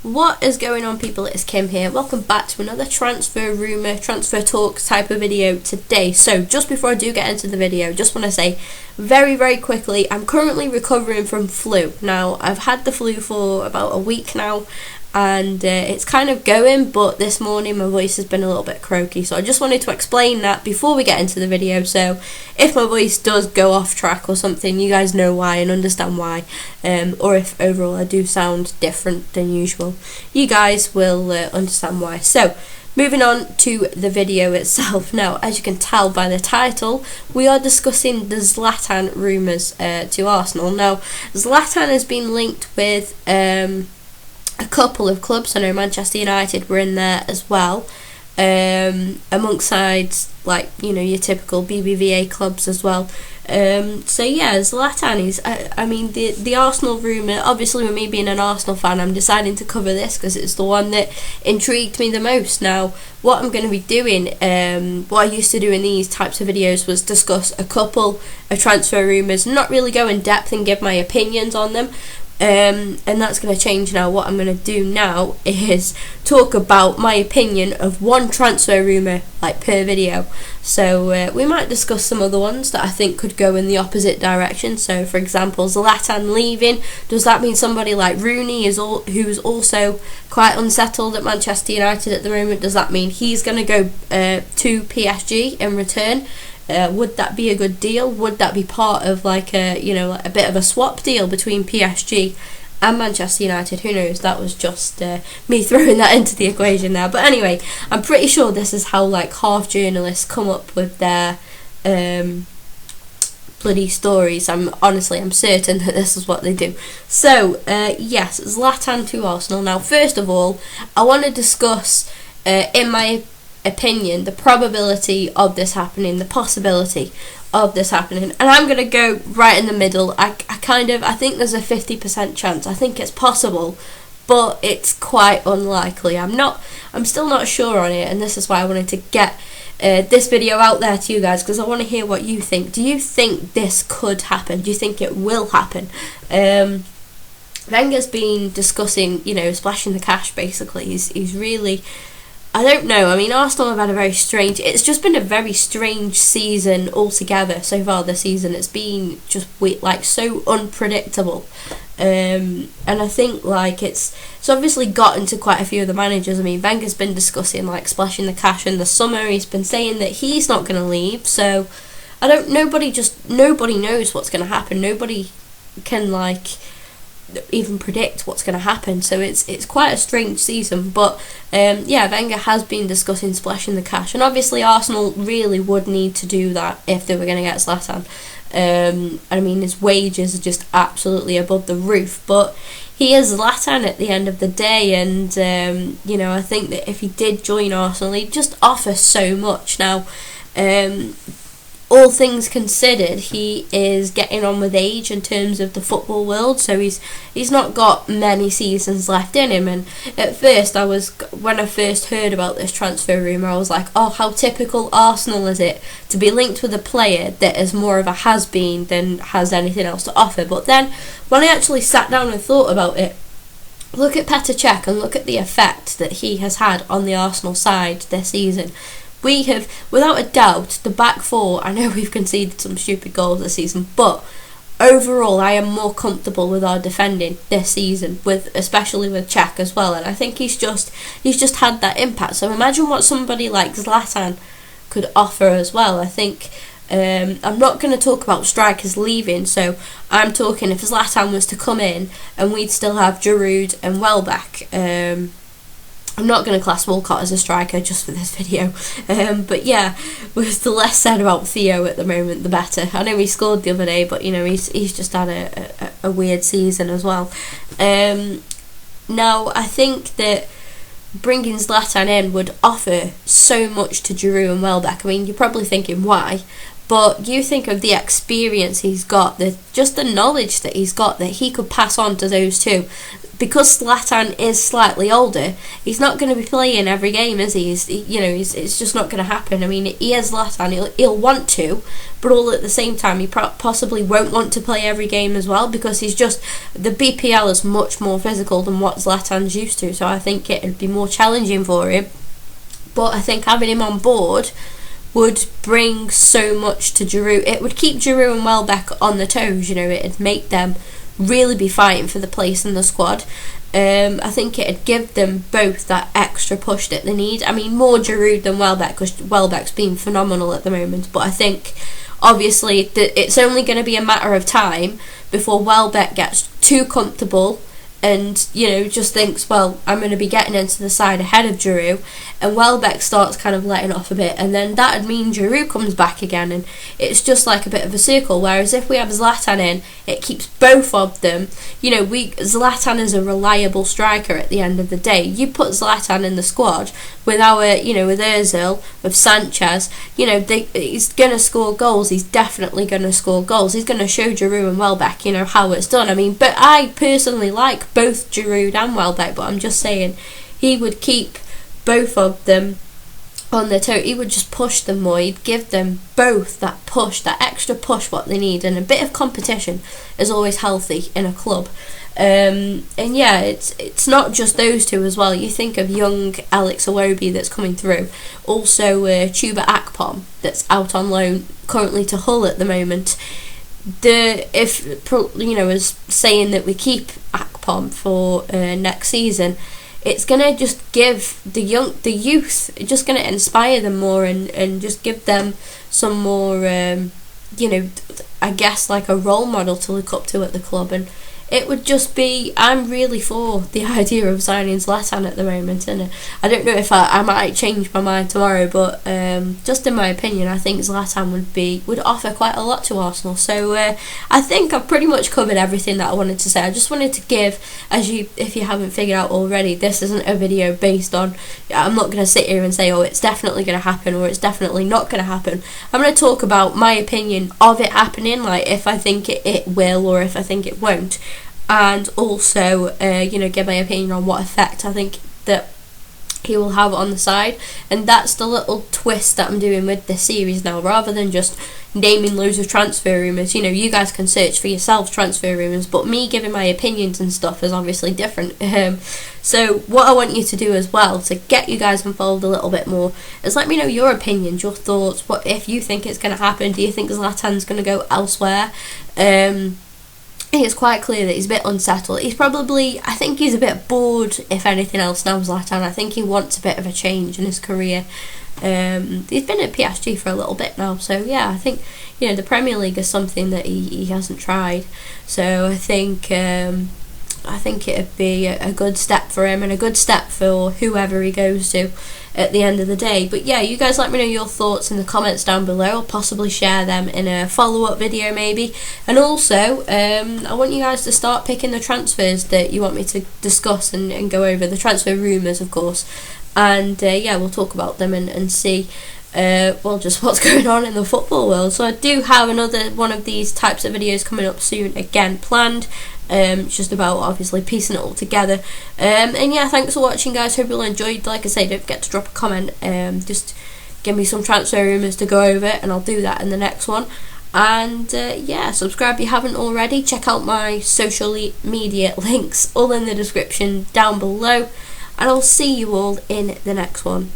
What is going on, people? It's Kim here. Welcome back to another transfer rumour, transfer talk type of video today. So just before I do get into the video, just want to say very quickly, I'm currently recovering from flu. Now, I've had the flu for about a week now, and it's kind of going, but this morning my voice has been a little bit croaky, so I just wanted to explain that before we get into the video. So if my voice does go off track or something, you guys know why and understand why, or if overall I do sound different than usual, you guys will understand why. So moving on to the video itself. Now, as you can tell by the title, we are discussing the Zlatan rumours to Arsenal. Now, Zlatan has been linked with a couple of clubs. I know Manchester United were in there as well, alongside, like, you know, your typical BBVA clubs as well. So yeah, Zlatan is, I mean, the Arsenal rumour, obviously with me being an Arsenal fan, I'm deciding to cover this because it's the one that intrigued me the most. Now, what I'm going to be doing, what I used to do in these types of videos was discuss a couple of transfer rumours, not really go in depth and give my opinions on them. And that's going to change now. What I'm going to do now is talk about my opinion of one transfer rumour, like, per video. So we might discuss some other ones that I think could go in the opposite direction. So, for example, Zlatan leaving. Does that mean somebody like Rooney who's also quite unsettled at Manchester United at the moment? Does that mean he's going to go to PSG in return? Would that be a good deal? Would that be part of, like, a bit of a swap deal between PSG and Manchester United? Who knows? That was just me throwing that into the equation now. But anyway, I'm pretty sure this is how, like, half journalists come up with their bloody stories. I'm certain that this is what they do. So yes, Zlatan to Arsenal. Now, first of all, I want to discuss, in my opinion, the probability of this happening, the possibility of this happening, and I'm gonna go right in the middle. I think there's a 50% chance. I think it's possible, but it's quite unlikely. I'm still not sure on it, and this is why I wanted to get this video out there to you guys, because I want to hear what you think. Do you think this could happen? Do you think it will happen? Wenger's been discussing, splashing the cash. Basically, he's really, I don't know. I mean, Arsenal have had it's just been a very strange season altogether so far this season. It's been just so unpredictable. And I think, like, it's obviously gotten to quite a few of the managers. I mean, Wenger's been discussing, like, splashing the cash in the summer. He's been saying that he's not going to leave. So nobody knows what's going to happen. Nobody can, like, even predict what's going to happen, so it's quite a strange season. But yeah, Wenger has been discussing splashing the cash, and obviously Arsenal really would need to do that if they were going to get Zlatan. I mean, his wages are just absolutely above the roof, but he is Zlatan at the end of the day, and I think that if he did join Arsenal, he'd just offer so much. Now, all things considered, he is getting on with age in terms of the football world, so he's not got many seasons left in him. And at first, when I first heard about this transfer rumour, I was like, oh, how typical Arsenal is it to be linked with a player that is more of a has-been than has anything else to offer. But then, when I actually sat down and thought about it, look at Petr Cech and look at the effect that he has had on the Arsenal side this season. We have, without a doubt, the back four. I know we've conceded some stupid goals this season, but overall I am more comfortable with our defending this season, especially with Cech as well. And I think he's just had that impact. So imagine what somebody like Zlatan could offer as well. I think I'm not going to talk about strikers leaving, so I'm talking if Zlatan was to come in and we'd still have Giroud and Welbeck. I'm not going to class Walcott as a striker just for this video, but yeah, with the less said about Theo at the moment, the better. I know he scored the other day, but he's just had a weird season as well. Now, I think that bringing Zlatan in would offer so much to Giroud and Welbeck. I mean, you're probably thinking why, But you think of the experience he's got, just the knowledge that he's got that he could pass on to those two. Because Zlatan is slightly older, he's not going to be playing every game, is he? It's just not going to happen. I mean, he is Zlatan. He'll want to, but all at the same time, he possibly won't want to play every game as well, because the BPL is much more physical than what Zlatan's used to. So I think it'd be more challenging for him. But I think having him on board would bring so much to Giroud. It would keep Giroud and Welbeck on their toes. It'd make them really be fighting for the place in the squad. I think it'd give them both that extra push that they need. I mean, more Giroud than Welbeck, because Welbeck's been phenomenal at the moment. But I think, obviously, that it's only going to be a matter of time before Welbeck gets too comfortable and just thinks, well, I'm going to be getting into the side ahead of Giroud, and Welbeck starts kind of letting off a bit, and then that'd mean Giroud comes back again, and it's just like a bit of a circle. Whereas if we have Zlatan in, it keeps both of them. Zlatan is a reliable striker at the end of the day. You put Zlatan in the squad with with Ozil, with Sanchez, he's going to score goals. He's definitely going to score goals. He's going to show Giroud and Welbeck, how it's done. I mean, but I personally like both Giroud and Welbeck, but I'm just saying he would keep both of them on their toe. He would just push them more. He'd give them both that push, that extra push what they need, and a bit of competition is always healthy in a club. And yeah, it's not just those two as well. You think of young Alex Iwobi that's coming through, also Chuba Akpom that's out on loan currently to Hull at the moment. Is saying that we keep Akpom for next season, it's gonna just give the youth, it's just gonna inspire them more and just give them some more I guess like a role model to look up to at the club. And it would just be, I'm really for the idea of signing Zlatan at the moment, and I don't know if I might change my mind tomorrow, but just in my opinion, I think Zlatan would offer quite a lot to Arsenal. So I think I've pretty much covered everything that I wanted to say. I just wanted to give, if you haven't figured out already, this isn't a video based on, I'm not going to sit here and say, oh, it's definitely going to happen or it's definitely not going to happen. I'm going to talk about my opinion of it happening, like if I think it will or if I think it won't. And also, give my opinion on what effect I think that he will have on the side. And that's the little twist that I'm doing with this series now, rather than just naming loads of transfer rumours. You guys can search for yourselves transfer rumours, but me giving my opinions and stuff is obviously different. So what I want you to do as well, to get you guys involved a little bit more, is let me know your opinions, your thoughts. What if you think it's going to happen? Do you think Zlatan's going to go elsewhere? It's quite clear that he's a bit unsettled. I think he's a bit bored, if anything else, now Zlatan. I think he wants a bit of a change in his career. He's been at PSG for a little bit now, so yeah, I think the Premier League is something that he hasn't tried. So I think it'd be a good step for him and a good step for whoever he goes to at the end of the day. But yeah, you guys let me know your thoughts in the comments down below. I'll possibly share them in a follow-up video maybe. And also, I want you guys to start picking the transfers that you want me to discuss and go over, the transfer rumours of course. And yeah, we'll talk about them and see just what's going on in the football world. So I do have another one of these types of videos coming up soon, again planned. It's just about obviously piecing it all together. And yeah, thanks for watching guys, hope you all enjoyed. Like I say, don't forget to drop a comment, just give me some transfer rumours to go over and I'll do that in the next one. And yeah, subscribe if you haven't already. Check out my social media links all in the description down below, and I'll see you all in the next one.